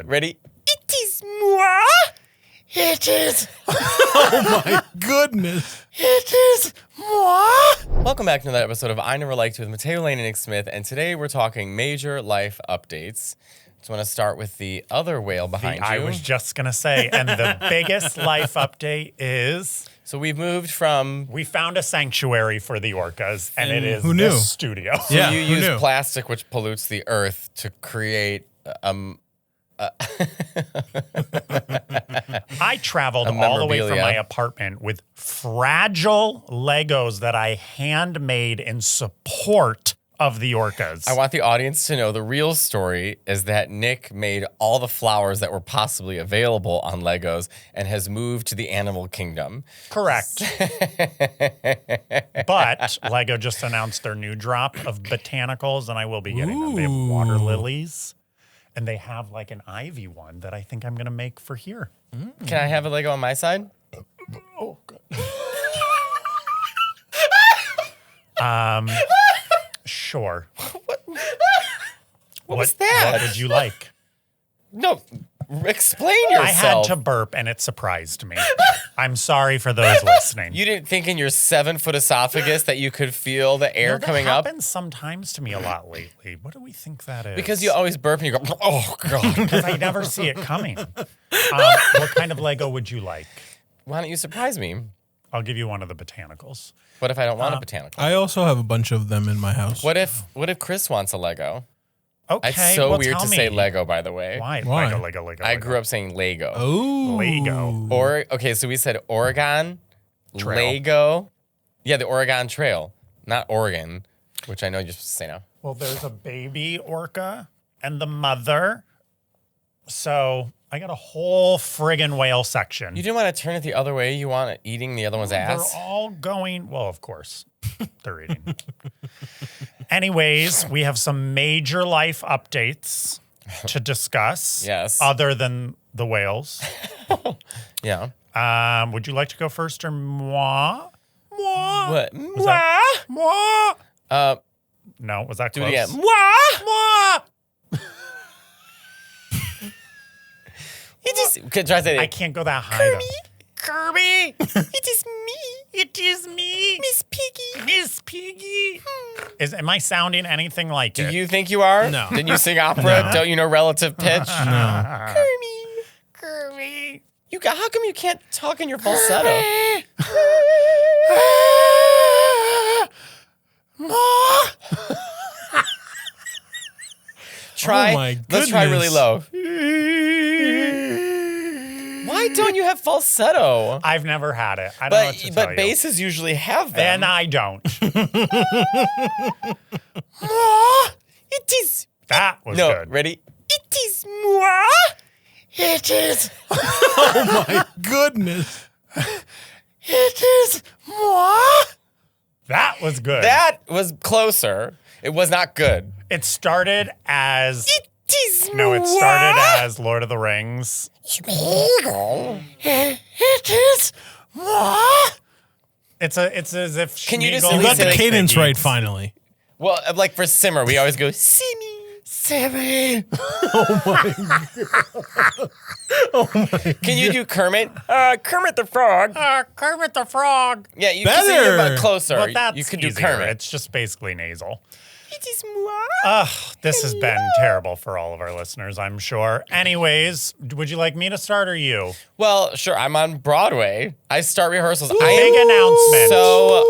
ready? It is moi. It is. Oh my goodness. It is moi. Welcome back to another episode of I Never Liked You with Matteo Lane and Nick Smith, and today we're talking major life updates. Just want to start with the other whale behind you. I was just going to say, and the biggest life update is... So we've moved from... We found a sanctuary for the orcas, and it is Who knew? this studio. So Yeah, you who use knew? plastic, which pollutes the earth, to create... I traveled all the way from memorabilia. my apartment with fragile Legos that I handmade in support of the orcas. I want the audience to know the real story is that Nick made all the flowers that were possibly available on Legos and has moved to the animal kingdom. Correct. But Lego just announced their new drop of botanicals, and I will be getting them. They have water Ooh. lilies, and they have like an ivy one that I think I'm going to make for here. Can I have a Lego on my side? Oh, good. Sure. What was that? What would you like? No, explain yourself. I had to burp, and it surprised me. I'm sorry for those listening. You didn't think in your 7-foot esophagus that you could feel the air that coming up? happens sometimes to me a lot lately. What do we think that is? Because you always burp and you go, oh, God. Because I never see it coming. What kind of Lego would you like? Why don't you surprise me? I'll give you one of the botanicals. What if I don't want a botanical? I also have a bunch of them in my house. What if Chris wants a Lego? Okay, It's so well, weird tell to me. say Lego, by the way. Why? Why? Lego. I grew up saying Lego. Oh. Lego. Okay, so we said Oregon, Trail. Lego. Yeah, the Oregon Trail, not Oregon, which I know you're supposed to say now. Well, there's a baby orca and the mother. So I got a whole friggin' whale section. You didn't want to turn it the other way. You want it eating the other one's ass. They're all going, well, of course, they're eating. Anyways, we have some major life updates to discuss. Yes. Other than the whales. Yeah. Would you like to go first or moi? Moi. What? Was that- moi. No, was that Do close? it again. Moi. You just try to say I it. can't go that high. though. Kirby. It is me. It is me. Miss Piggy. Miss Piggy. Am I sounding anything like Do it? you think you are? No. Didn't you sing opera? Don't you know relative pitch? No. Kirby. How come you can't talk in your falsetto? Try. Oh my Let's try really goodness. low. Why don't you have falsetto? I've never had it. I don't know what to tell But you. basses usually have them. And I don't. It is. That was No, good. ready? It is moi. It is. Oh my goodness. It is moi. That was good. That was closer. It was not good. It started as It is no, it moi. started as Lord of the Rings. It is moi. It's as if Can you just Schmeagol at You least got say, the like, cadence Piggy. right finally. Well, like for simmer, we always go simmy, simmy. Can you do Kermit? Kermit the Frog. Kermit the Frog. Yeah, you can say Better. it closer. But that's you could do easier. Kermit. It's just basically nasal. It is moi. This has been terrible for all of our listeners, I'm sure. Anyways, would you like me to start or you? Well, sure. I'm on Broadway. I start rehearsals. Big announcement. So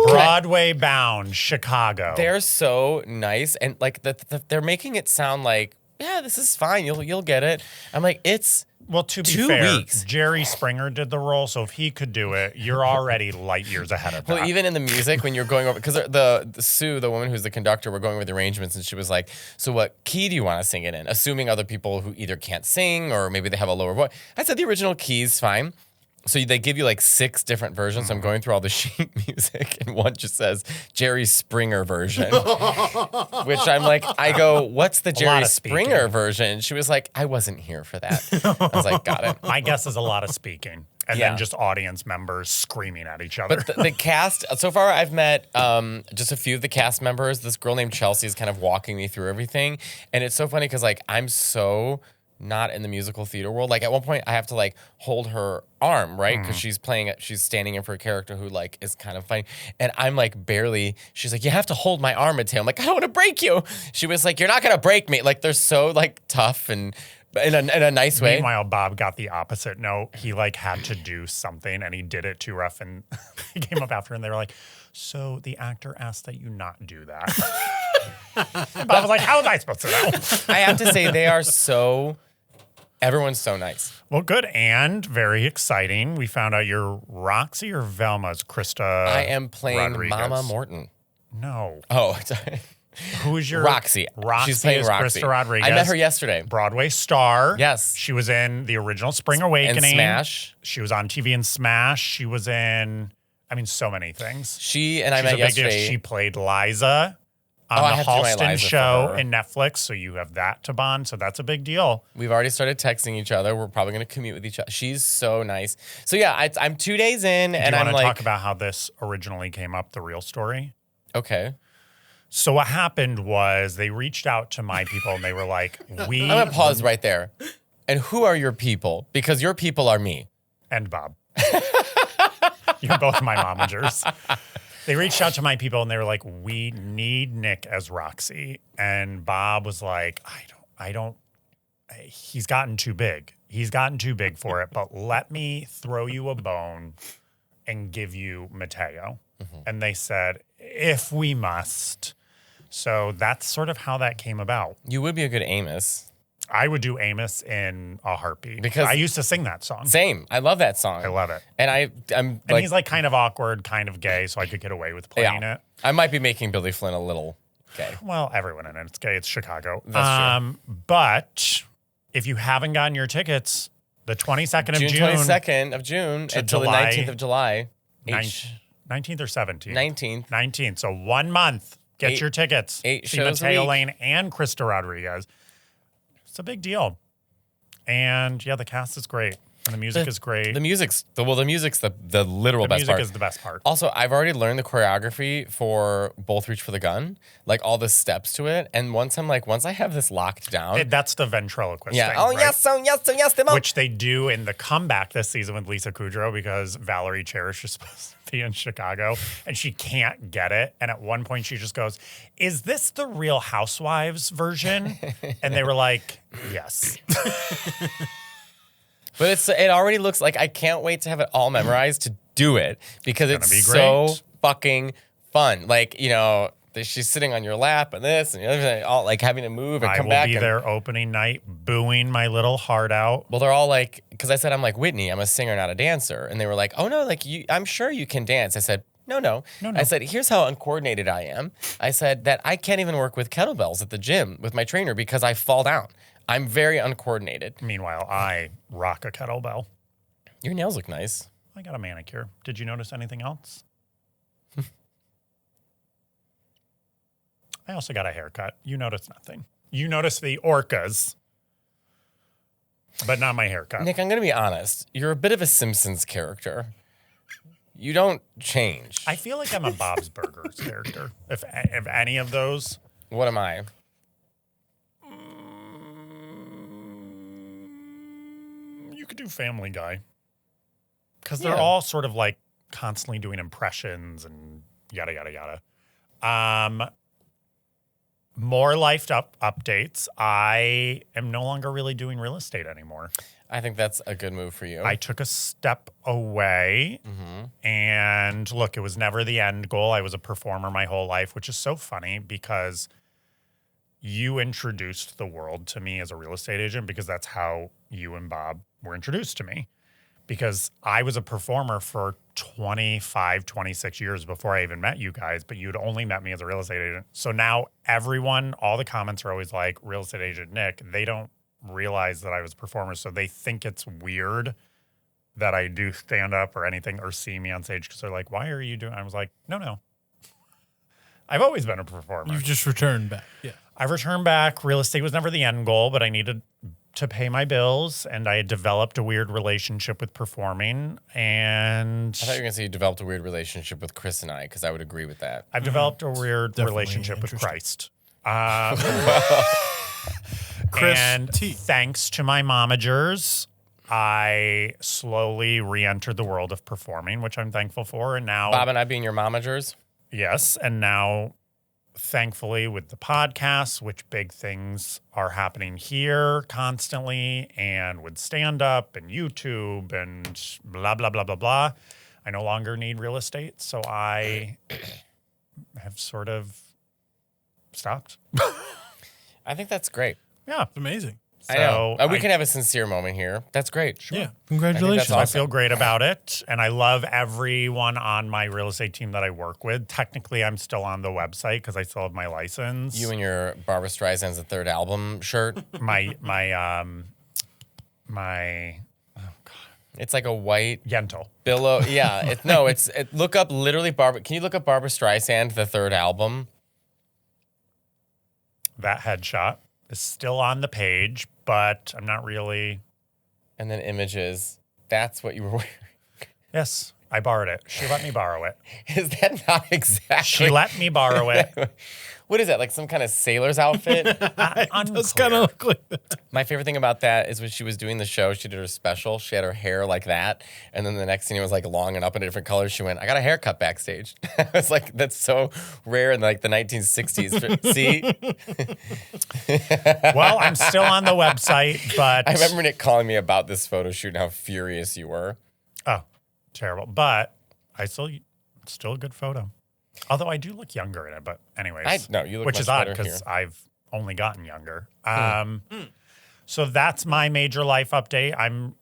Broadway bound, Chicago. they're so nice, and like they're making it sound like, yeah, this is fine. You'll get it. I'm like, it's Well, to be 2 fair, weeks. Jerry Springer did the role, so if he could do it, you're already light years ahead of that. Well, even in the music, when you're going over, because the Sooo, the woman who's the conductor, we're going over the arrangements, and she was like, "So what key do you want to sing it in?" Assuming other people who either can't sing or maybe they have a lower voice. I said the original key's fine. So they give you like 6 different versions. So I'm going through all the sheet music, and one just says Jerry Springer version, which I'm like, I go, what's the lot Jerry of Springer speaking. version? She was like, I wasn't here for that. I was like, got it. My guess is a lot of speaking. And Yeah. then just audience members screaming at each other. But the cast, so far I've met just a few of the cast members. This girl named Chelsea is kind of walking me through everything. And it's so funny because like I'm so not in the musical theater world. Like at one point I have to like hold her arm, right? Because she's standing in for a character who like is kind of funny. And I'm like she's like, you have to hold my arm, Matteo. I'm like, I don't want to break you. She was like, you're not going to break me. Like they're so like tough and in a nice way. Meanwhile, Bob got the opposite note. He like had to do something and he did it too rough. And he came up after and they were like, so the actor asked that you not do that. And Bob was like, how was I supposed to know? I have to say everyone's so nice. Well, good and very exciting. We found out you're Roxy or Velma's Krista. I am playing Rodriguez. Mama Morton. No. Oh, sorry. Who is your Roxy? Roxy She's playing is Roxy. Krista Rodriguez. I met her yesterday. Broadway star. Yes. She was in the original Spring Awakening. And Smash. She was on TV in Smash. She was in, so many things. She and I She's met a big deal. yesterday. She played Liza I on the have to do my Halston Liza for show her. in Netflix, so you have that to bond. So that's a big deal. We've already started texting each other. We're probably going to commute with each other. She's so nice. So yeah, I'm 2 days in, and Do you I'm want to like, talk about how this originally came up, the real story? okay. So what happened was they reached out to my people and they were like, I'm going to pause right there. And who are your people? Because your people are me. and Bob. You're both my momagers. They reached out to my people and they were like, we need Nick as Roxy. And Bob was like, I don't, he's gotten too big. He's gotten too big for it, but let me throw you a bone and give you Matteo. And they said, if we must. So that's sort of how that came about. You would be a good Amos. I would do Amos in a heartbeat. Because I used to sing that song. Same. I love that song. I love it. And I'm And like, he's like kind of awkward, kind of gay, so I could get away with playing it. I might be making Billy Flynn a little gay. Well, everyone in it's gay. It's Chicago. That's true. But if you haven't gotten your tickets, the 22nd of June. 22nd of June to until the July 19th of July. 19th or 17th? 19th. 19th. So 1 month. Get your tickets. 8 See shows a Matteo week. Lane and Krista Rodriguez. It's a big deal. And yeah, the cast is great. And the music is great. The music's the literal The best music part. is the best part. Also, I've already learned the choreography for Both Reach for the Gun, like all the steps to it. And once I have this locked down. That's the ventriloquist Yeah. thing, Oh, right? yes, them Which they do in the comeback this season with Lisa Kudrow because Valerie Cherish is supposed to be in Chicago and she can't get it. And at one point she just goes, is this the Real Housewives version? And they were like, yes. But it already looks like I can't wait to have it all memorized to do it because it's be so great. fucking fun. Like, she's sitting on your lap and this and the other thing, all like having to move and I come will back. be there opening night booing my little heart out. Well, they're all like, because I said, I'm like, Whitney, I'm a singer, not a dancer. And they were like, oh no, like I'm sure you can dance. I said, no. I said, here's how uncoordinated I am. I said that I can't even work with kettlebells at the gym with my trainer because I fall down. I'm very uncoordinated. Meanwhile, I rock a kettlebell. Your nails look nice. I got a manicure. Did you notice anything else? I also got a haircut. You noticed nothing. You noticed the orcas, but not my haircut. Nick, I'm going to be honest. You're a bit of a Simpsons character. You don't change. I feel like I'm a Bob's Burgers character. If any of those. What am I? You could do Family Guy. Because they're Yeah. all sort of like constantly doing impressions and yada, yada, yada. More life updates. I am no longer really doing real estate anymore. I think that's a good move for you. I took a step away. And look, it was never the end goal. I was a performer my whole life, which is so funny because you introduced the world to me as a real estate agent because that's how you and Bob were introduced to me. Because I was a performer for 25, 26 years before I even met you guys, but you'd only met me as a real estate agent. So now all the comments are always like, real estate agent Nick. They don't realize that I was a performer, so they think it's weird that I do stand up or anything or see me on stage because they're like, why are you doing? I was like, no. I've always been a performer. You've just returned back. Yeah. I've returned back. Real estate was never the end goal, but I needed to pay my bills, and I had developed a weird relationship with performing. And I thought you were going to say you developed a weird relationship with Chris and I, because I would agree with that. I've developed a weird Definitely relationship with interesting. Christ. Chris And T. thanks to my momagers, I slowly re-entered the world of performing, which I'm thankful for. And now, Bob and I being your momagers. yes, and now, thankfully, with the podcast, which big things are happening here constantly, and with stand-up and YouTube and blah, blah, blah, blah, blah, I no longer need real estate. So I have sort of stopped. I think that's great. Yeah. It's amazing. I know. So We can have a sincere moment here. That's great. Yeah. Congratulations. awesome. I feel great about it. And I love everyone on my real estate team that I work with. Technically, I'm still on the website because I still have my license. You and your Barbara Streisand's the third album shirt. my It's like a white Yentl. billow. Yeah. Look up literally Barbara. Can you look up Barbara Streisand, the third album? That headshot is still on the page, but I'm not really. And then images. That's what you were wearing. Yes, I borrowed it. She let me borrow it. Is that not exactly? She let me borrow it. What is that? Like some kind of sailor's outfit? That's kind of look like that. My favorite thing about that is when she was doing the show, she did her special. She had her hair like that. And then the next thing it was like long and up in a different color. She went, I got a haircut backstage. I was like, that's so rare in like the 1960s. See? Well, I'm still on the website, but I remember Nick calling me about this photo shoot and how furious you were. oh, terrible. But it's still a good photo. Although I do look younger in it, but anyways. No, you look which much is odd better because here. I've only gotten younger. So that's my major life update. I'm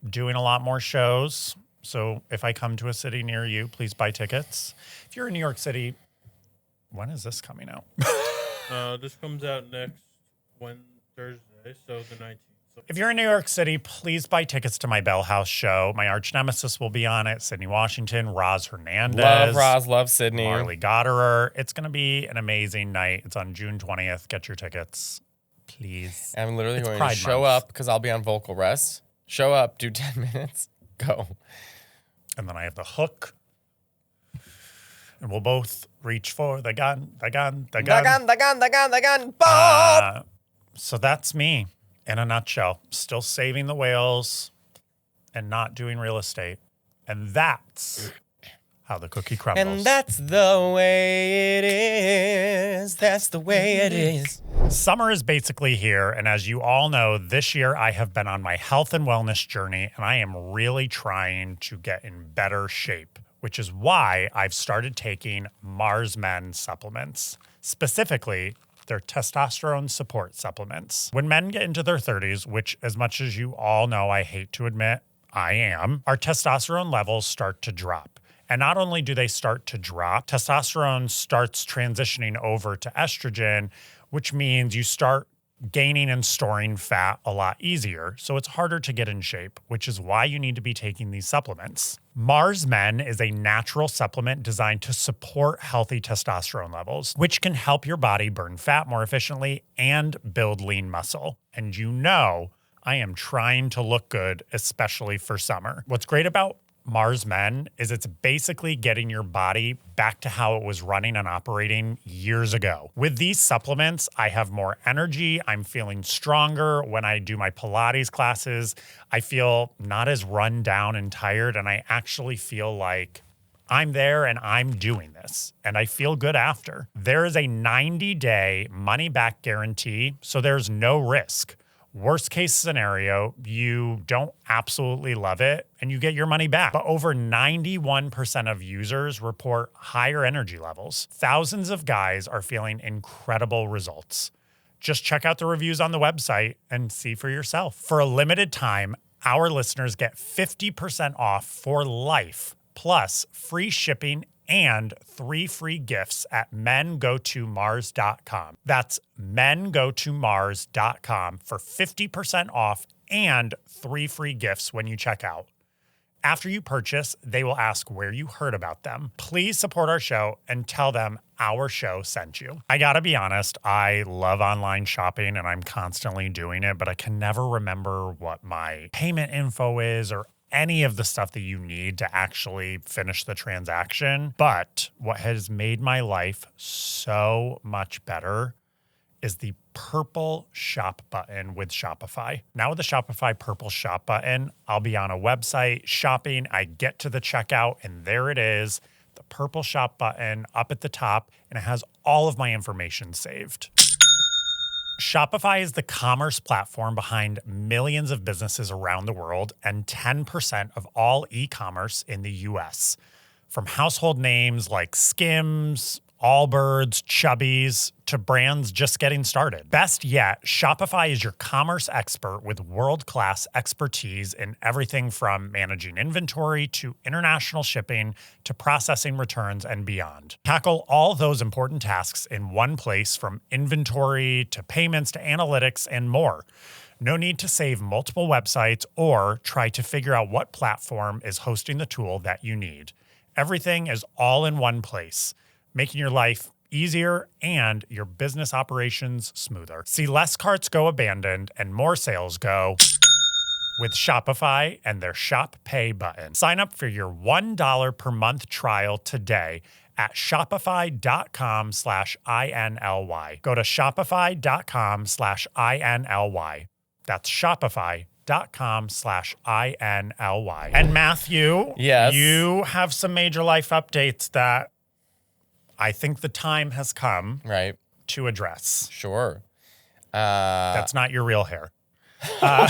doing a lot more shows. So if I come to a city near you, please buy tickets. If you're in New York City, when is this coming out? This comes out next Thursday, so the 19th. So If you're in New York City, please buy tickets to my Bell House show. My arch nemesis will be on it. Sydney Washington, Roz Hernandez. Love Roz, love Sydney. Marley Goddard. It's going to be an amazing night. It's on June 20th. Get your tickets, please. And I'm literally going to Pride show Month. up because I'll be on vocal rest. Show up, do 10 minutes, go. And then I have the hook. And we'll both reach for the gun. The gun, Bob! So that's me in a nutshell. Still saving the whales and not doing real estate. And that's how the cookie crumbles. And that's the way it is. That's the way it is. Summer is basically here, and as you all know, this year I have been on my health and wellness journey, and I am really trying to get in better shape, which is why I've started taking Mars Men supplements, specifically their testosterone support supplements. When men get into their 30s, which as much as you all know I hate to admit I am, our testosterone levels start to drop. And not only do they start to drop, testosterone starts transitioning over to estrogen, which means you start gaining and storing fat a lot easier. So it's harder to get in shape, which is why you need to be taking these supplements. Mars Men is a natural supplement designed to support healthy testosterone levels, which can help your body burn fat more efficiently and build lean muscle. And you know, I am trying to look good, especially for summer. What's great about Mars Men is it's basically getting your body back to how it was running and operating years ago. With these supplements, I have more energy. I'm feeling stronger. When I do my Pilates classes, I feel not as run down and tired, and I actually feel like I'm there and I'm doing this, and I feel good after. There is a 90-day money-back guarantee, so there's no risk. Worst case scenario, you don't absolutely love it and you get your money back. But over 91% of users report higher energy levels. Thousands of guys are feeling incredible results. Just check out the reviews on the website and see for yourself. For a limited time, our listeners get 50% off for life, plus free shipping and 3 free gifts at mengotomars.com. That's mengotomars.com for 50% off and 3 free gifts when you check out. After you purchase, they will ask where you heard about them. Please support our show and tell them our show sent you. I gotta be honest, I love online shopping and I'm constantly doing it, but I can never remember what my payment info is or any of the stuff that you need to actually finish the transaction. But what has made my life so much better is the purple shop button with Shopify. Now with the Shopify purple shop button, I'll be on a website shopping. I get to the checkout and there it is, the purple shop button up at the top, and it has all of my information saved. Shopify is the commerce platform behind millions of businesses around the world and 10% of all e-commerce in the US. From household names like Skims, Allbirds, Chubbies, to brands just getting started. Best yet, Shopify is your commerce expert with world-class expertise in everything from managing inventory to international shipping to processing returns and beyond. Tackle all those important tasks in one place, from inventory to payments to analytics and more. No need to save multiple websites or try to figure out what platform is hosting the tool that you need. Everything is all in one place, making your life easier and your business operations smoother. See less carts go abandoned and more sales go with Shopify and their Shop Pay button. Sign up for your $1 per month trial today at shopify.com/INLY. Go to shopify.com/INLY. That's shopify.com/INLY. And Matthew, Yes. you have some major life updates that I think the time has come Right. to address. Sure. That's not your real hair. I'm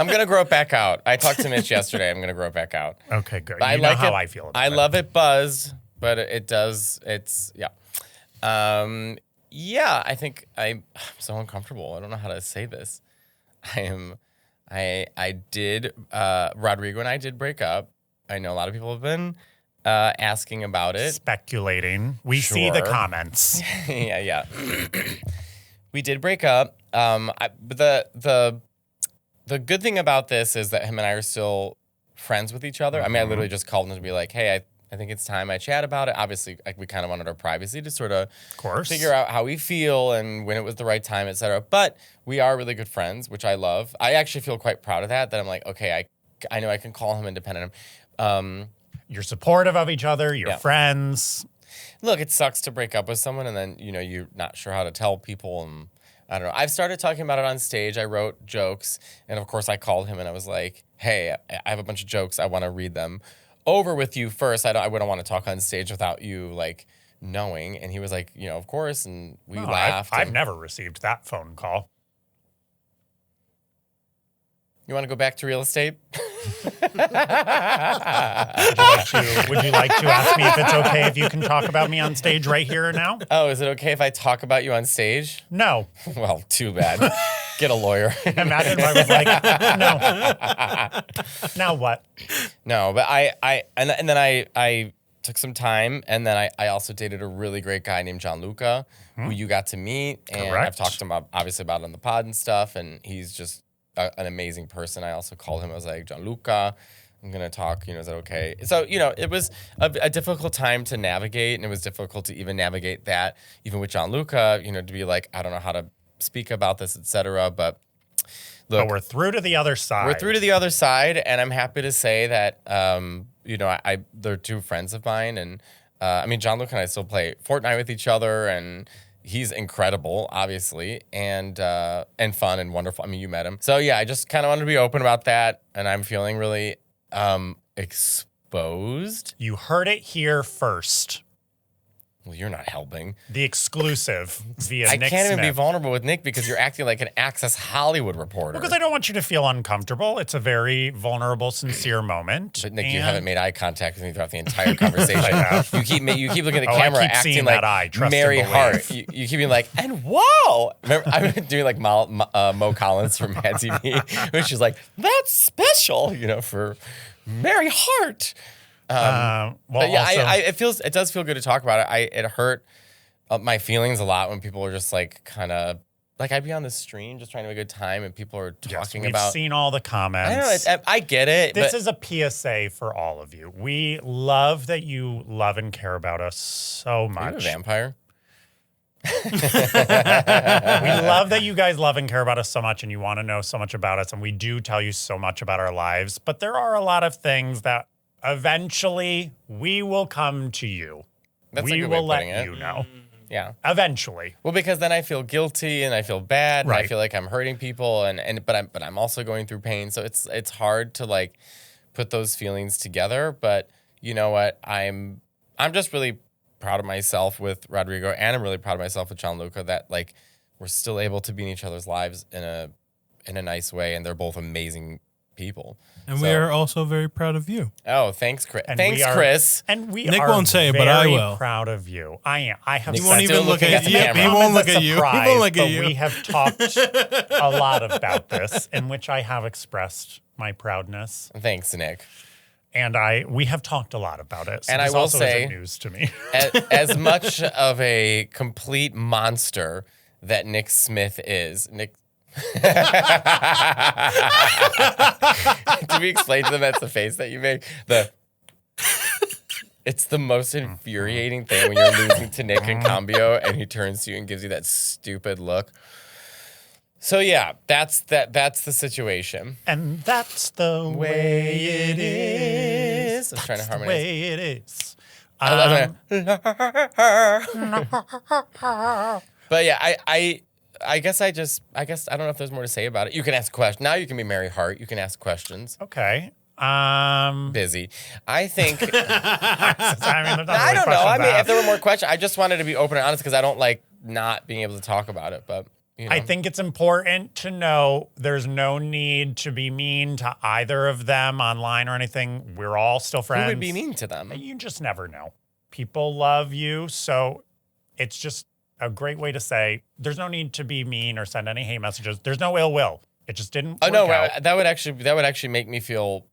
going to grow it back out. I talked to Mitch yesterday. I'm going to grow it back out. Okay, good. But You know how it. I feel about I it. love it buzzed, but it does. It's, yeah. Yeah, I think I'm so uncomfortable. I don't know how to say this. Rodrigo and I did break up. I know a lot of people have been asking about it. Speculating. We see the Sure. comments. Yeah. We did break up. But the good thing about this is that him and I are still friends with each other. I mean, I literally just called him to be like, hey, I think it's time I chat about it. Obviously, like, we kind of wanted our privacy to sort of figure out how we feel and when it was the right time, et cetera. But we are really good friends, which I love. I actually feel quite proud of that I'm like, okay, I know I can call him independent. You're supportive of each other. You're friends. Look, it sucks to break up with someone and then, you're not sure how to tell people. And I don't know. I've started talking about it on stage. I wrote jokes. And of course, I called him and I was like, hey, I have a bunch of jokes. I want to read them over with you first. I wouldn't want to talk on stage without you, like, knowing. And he was like, of course. And we laughed. I've never received that phone call. You want to go back to real estate? Would you like to ask me if it's okay if you can talk about me on stage right here and now? Oh, is it okay if I talk about you on stage? No. Well, too bad. Get a lawyer. Imagine if I was like, no. Now what? No, but I took some time, and then I also dated a really great guy named Gianluca, who you got to meet, and I've talked to him obviously about it on the pod and stuff, and he's just an amazing person. I also called him. I was like, Gianluca, I'm gonna talk. Is that okay? So it was a difficult time to navigate, and it was difficult to even navigate that, even with Gianluca. To be like, I don't know how to speak about this, etc. But look, we're through to the other side. We're through to the other side, and I'm happy to say that they're two friends of mine, and Gianluca and I still play Fortnite with each other, and he's incredible, obviously, and fun and wonderful. I mean, you met him. So yeah, I just kind of wanted to be open about that, and I'm feeling really exposed. You heard it here first. Well, you're not helping. The exclusive via I Nick can't even be Smith. vulnerable with Nick because you're acting like an Access Hollywood reporter. Because I don't want you to feel uncomfortable. It's a very vulnerable, sincere moment. But Nick, you haven't made eye contact with me throughout the entire conversation. You keep looking at the I camera, keep acting seeing like that eye. Trust Mary and Hart. believe. You keep being like, and whoa! Remember, I've been doing like Mo Collins from Mad TV, which is like, that's special, for Mary Hart. But yeah, it does feel good to talk about it. It hurt my feelings a lot when people are just like kind of like I'd be on the stream just trying to have a good time and people are talking about. We've seen all the comments. I don't know. I get it. This is a PSA for all of you. We love that you love and care about us so much. Are you a vampire? We love that you guys love and care about us so much and you want to know so much about us. And we do tell you so much about our lives. But there are a lot of things that eventually we will come to you. That's a we good way will of let putting it. you know. Yeah. Eventually. Well, because then I feel guilty and I feel bad and I Right. feel like I'm hurting people but I'm also going through pain. So it's hard to like put those feelings together. But you know what? I'm just really proud of myself with Rodrigo, and I'm really proud of myself with Gianluca that like we're still able to be in each other's lives in a nice way, and they're both amazing people. And So- we are also very proud of you. Oh, thanks, Chris. And Thanks, we are- Chris. And we Nick are won't say it, but I very will. proud of you. I am. I have Nick He won't Still even look looking at at the you. camera. He won't look As a at you. He surprise, won't look but at you. we have talked a lot about this, in which I have expressed my proudness. Thanks, Nick. And we have talked a lot about it. So And I this will also say- isn't news to me. As much of a complete monster that Nick Smith is, Nick. Did we explain to them that's the face that you make? It's the most infuriating thing when you're losing to Nick in Cambio and he turns to you and gives you that stupid look. So yeah, that's the situation. And that's the way it is. I was trying to The harmonize. way it is. I love it. But yeah, I guess I don't know if there's more to say about it. You can ask questions. Now you can be Mary Hart. You can ask questions. Okay. Busy. I think I mean, there's not I really don't know. I questions mean, if asked. there were more questions, I just wanted to be open and honest because I don't like not being able to talk about it. But you know. I think it's important to know there's no need to be mean to either of them online or anything. We're all still friends. Who would be mean to them? You just never know. People love you, so it's just a great way to say there's no need to be mean or send any hate messages. There's no ill will. It just didn't Oh work no, out. that would actually make me feel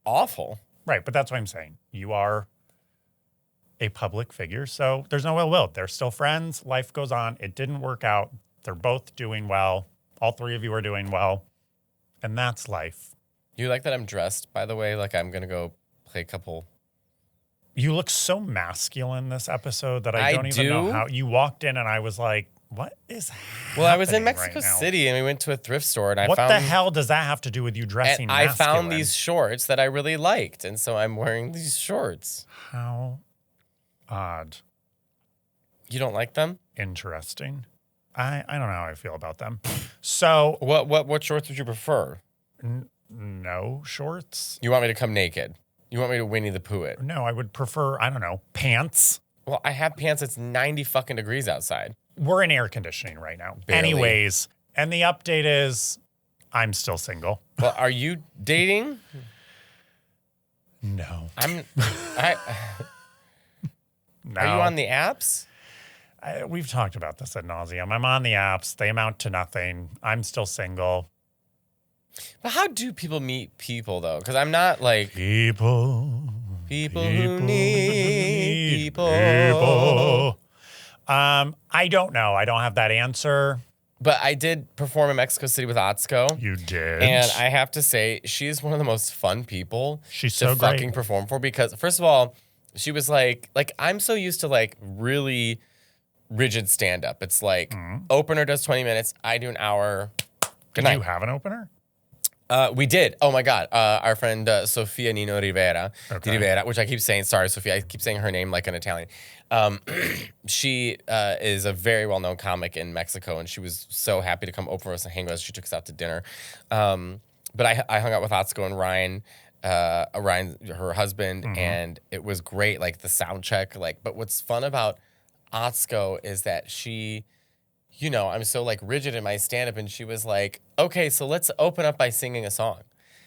awful. Right, but that's what I'm saying. You are a public figure, so there's no ill will. They're still friends. Life goes on. It didn't work out. They're both doing well. All three of you are doing well. And that's life. You like that I'm dressed, by the way? Like I'm gonna go play a couple. You look so masculine this episode that I I don't even know do? how. You walked in and I was like, what is happening? Well, I was in Mexico right now? City and we went to a thrift store and I What found the hell does that have to do with you dressing and I masculine? found these shorts that I really liked, and so I'm wearing these shorts. How odd. You don't like them? Interesting. I don't know how I feel about them. So, What shorts would you prefer? no shorts? You want me to come naked? You want me to Winnie the Pooh it? No, I would prefer, I don't know, pants. Well, I have pants. It's 90 fucking degrees outside. We're in air conditioning right now. Barely. Anyways, and the update is I'm still single. Well, are you dating? No. No. No. Are you on the apps? We've talked about this ad nauseum. I'm on the apps. They amount to nothing. I'm still single. But how do people meet people though? Because I'm not like People who need people. I don't know. I don't have that answer. But I did perform in Mexico City with Atsuko. You did. And I have to say, she's one of the most fun people She's to so great. fucking perform for because, first of all, she was like I'm so used to like really rigid stand up. It's like opener does 20 minutes, I do an hour. Good Did night. you have an opener? We did. Oh my God. Our friend Sofia Nino Rivera, Okay. Di Rivera, which I keep saying, sorry, Sofia, I keep saying her name like an Italian. She is a very well-known comic in Mexico, and she was so happy to come over for us and hang with us. She took us out to dinner. But I hung out with Atsuko and Ryan, her husband, and it was great, like the sound check. But what's fun about Atsuko is that she... You know, I'm so like rigid in my stand-up, and she was like, okay, so let's open up by singing a song.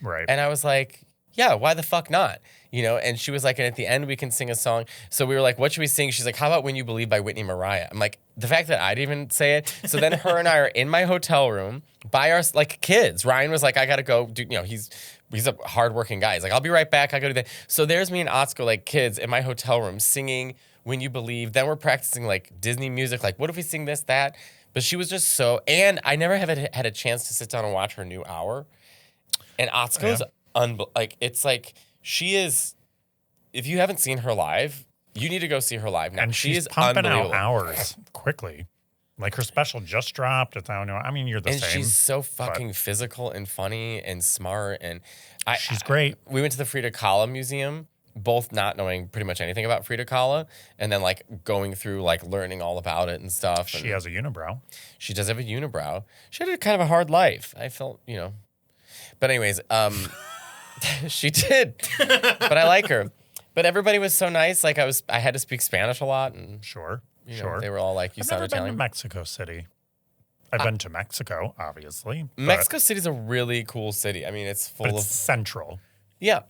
Right. And I was like, yeah, why the fuck not? You know, and she was like, and at the end we can sing a song. So we were like, what should we sing? She's like, how about When You Believe by Whitney Mariah? I'm like, the fact that I didn't even say it. So then her and I are in my hotel room by our like kids. Ryan was like, I gotta go do, you know, he's a hardworking guy. He's like, I'll be right back. I gotta do that. So there's me and Atsuko like kids in my hotel room singing When You Believe. Then we're practicing like Disney music. Like, what if we sing this, that? But she was just so, and I never have had a chance to sit down and watch her new hour. And Atsuko's, it's like, she is, if you haven't seen her live, you need to go see her live now. and She she's is pumping out unbelievable. hours quickly. Like her special just dropped. It's out. I mean, you're the And same. she's so fucking physical and funny and smart. And She's great. We went to the Frida Kahlo Museum, both not knowing pretty much anything about Frida Kahlo, and then like going through like learning all about it and stuff. She has a unibrow. She does have a unibrow. She had kind of a hard life. I felt, But anyways, she did. But I like her. But everybody was so nice. Like I had to speak Spanish a lot, and Sure. they were all like, "You I've sound never been Italian." to Mexico City. I've been to Mexico, obviously. Mexico City's a really cool city. I mean, it's but full it's of central. yeah.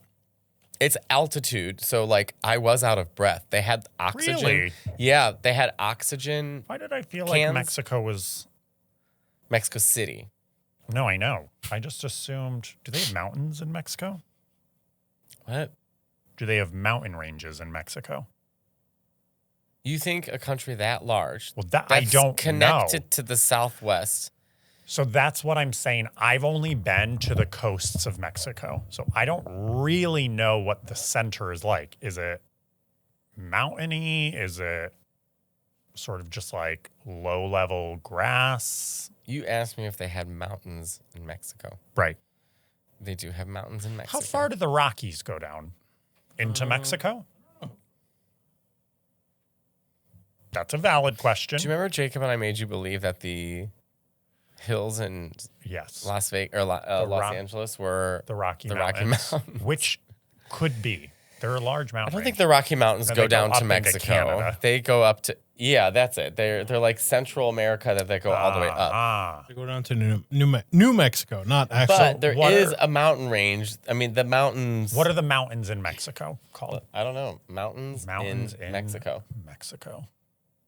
It's altitude, so like I was out of breath. They had oxygen. Really? Yeah, they had oxygen. Why did I feel Cans? like Mexico was... Mexico City. No, I know. I just assumed... Do they have mountains in Mexico? What? Do they have mountain ranges in Mexico? You think a country that large? Well, that that's I don't connected know. to the Southwest. So that's what I'm saying. I've only been to the coasts of Mexico. So I don't really know what the center is like. Is it mountainy? Is it sort of just like low-level grass? You asked me if they had mountains in Mexico. Right. They do have mountains in Mexico. How far do the Rockies go down? Into Mexico? That's a valid question. Do you remember Jacob and I made you believe that the hills in Yes. Las Vegas or Los Angeles were The Rocky the Mountains. Rocky Mountains? Which could be. They're a large I mountain don't think range. the Rocky Mountains And go they go down up to into Mexico. Canada. They go up to that's it. They're like Central America that they go all the way up. Ah. They go down to New Mexico, not actual. But there what is are- a mountain range. I mean, the mountains. What are the mountains in Mexico called? I don't know. Mountains in Mexico. Mexico.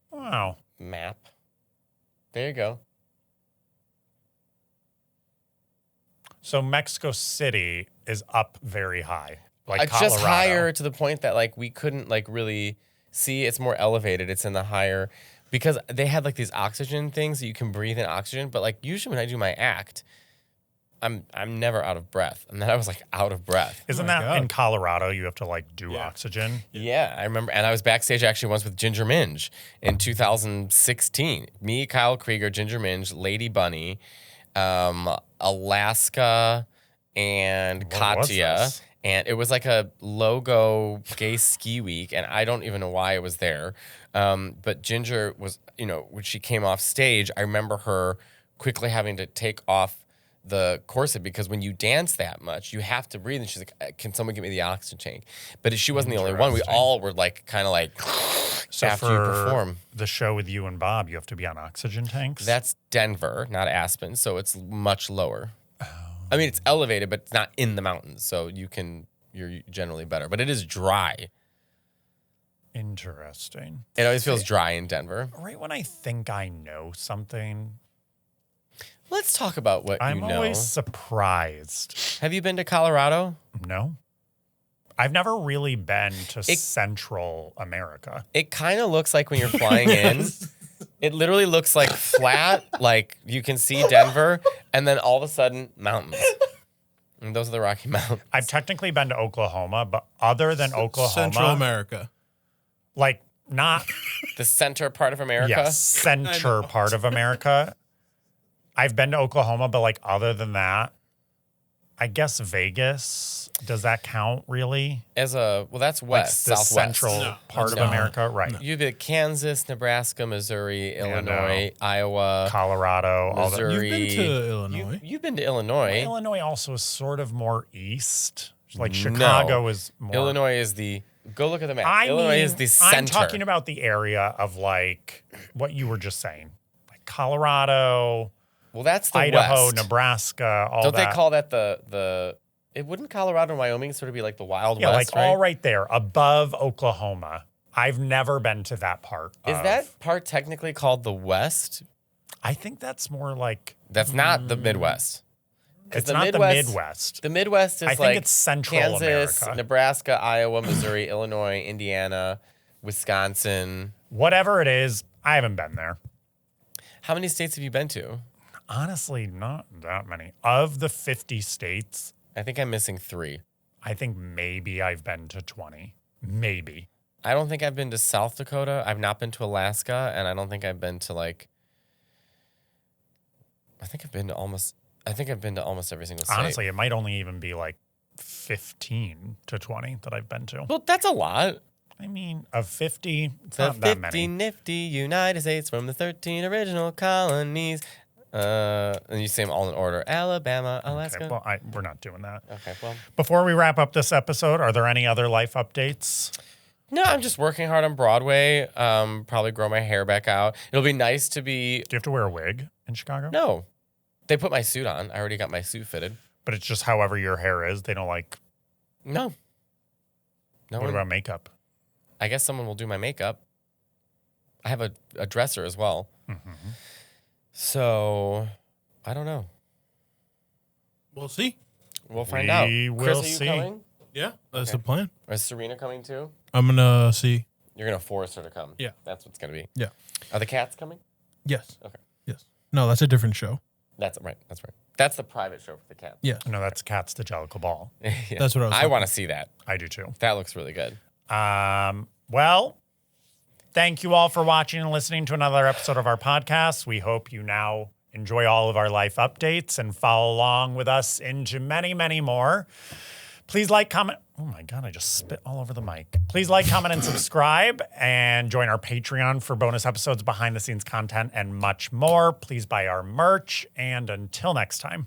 Wow. Map. There you go. So Mexico City is up very high. Like It's just Colorado. higher to the point that like we couldn't like really see. It's more elevated. It's in the higher because they had like these oxygen things that you can breathe in oxygen. But like usually when I do my act, I'm never out of breath. And then I was like out of breath. Isn't Oh my that God. in Colorado? You have to like do Yeah. oxygen. Yeah, I remember. And I was backstage actually once with Ginger Minge in 2016. Me, Kyle Krieger, Ginger Minge, Lady Bunny, Alaska, and What was Katya. this? And it was like a logo gay ski week. And I don't even know why it was there. But Ginger was, when she came off stage, I remember her quickly having to take off the corset because when you dance that much, you have to breathe. And she's like, "Can someone give me the oxygen tank?" But she wasn't the only one. We Interesting. all were like, kind of like, So after for you perform. the show with you and Bob, you have to be on oxygen tanks. That's Denver, not Aspen, so it's much lower. I mean, it's elevated, but it's not in the mountains, so you're generally better. But it is dry. Interesting. It always feels dry in Denver. Right when I think I know something, Let's talk about what I'm you know. always surprised. Have you been to Colorado? No. I've never really been to Central America. It kind of looks like when you're flying in. It literally looks like flat, like you can see Denver, and then all of a sudden, mountains. And those are the Rocky Mountains. I've technically been to Oklahoma, but other than Oklahoma, Central America. like not The center part of America. yes, center part of America. I've been to Oklahoma, but like other than that, I guess Vegas. Does that count really? That's Like west, the southwest. central No, part of no. America, right? You've been Kansas, Nebraska, Missouri, Illinois, Iowa, Colorado, all that. Missouri. You've been to Illinois. You've been to Illinois. Illinois also is sort of more east. Like No. Chicago is more. Illinois is go look at the map. Illinois is the center. I'm talking about the area of like what you were just saying, like Colorado, well, that's the Idaho, west. Nebraska, all Don't that. they call that the? It wouldn't Colorado and Wyoming sort of be like the Wild yeah, West, like right? all right there above Oklahoma. I've never been to that part. Is that part technically called the West? I think that's more like That's not the Midwest. 'Cause it's not the Midwest. The Midwest is I think like it's Central Kansas, America. Nebraska, Iowa, Missouri, Illinois, Indiana, Wisconsin. Whatever it is, I haven't been there. How many states have you been to? Honestly, not that many. Of the 50 states, I think I'm missing 3. I think maybe I've been to 20. Maybe. I don't think I've been to South Dakota. I've not been to Alaska, and I don't think I've been to I think I've been to almost every single state. Honestly, it might only even be like 15 to 20 that I've been to. Well, that's a lot. I mean, of 50, it's The not that 50 many. nifty United States from the 13 original colonies. And you say them all in order. Alabama, Alaska. Okay, well, we're not doing that. Okay, well. Before we wrap up this episode, are there any other life updates? No, I'm just working hard on Broadway. Probably grow my hair back out. It'll be nice to be. Do you have to wear a wig in Chicago? No. They put my suit on. I already got my suit fitted. But it's just however your hair is. They don't like. No. No What one. about makeup? I guess someone will do my makeup. I have a dresser as well. Mm-hmm. So, I don't know. We'll see. We'll find out. We will Chris, are you see. coming? Yeah, that's Okay. the plan. Or is Serena coming too? I'm gonna see. You're going to force her to come. Yeah. That's what's going to be. Yeah. Are the cats coming? Yes. Okay. Yes. No, that's a different show. That's right. That's right. That's the private show for the cats. Yeah. No, that's Cat's the Jellicle Ball. Yeah. That's what I was I thinking. want to see that. I do too. That looks really good. Well, thank you all for watching and listening to another episode of our podcast. We hope you now enjoy all of our life updates and follow along with us into many, many more. Please like, comment. Oh my God, I just spit all over the mic. Please like, comment, and subscribe, and join our Patreon for bonus episodes, behind the scenes content, and much more. Please buy our merch, and until next time.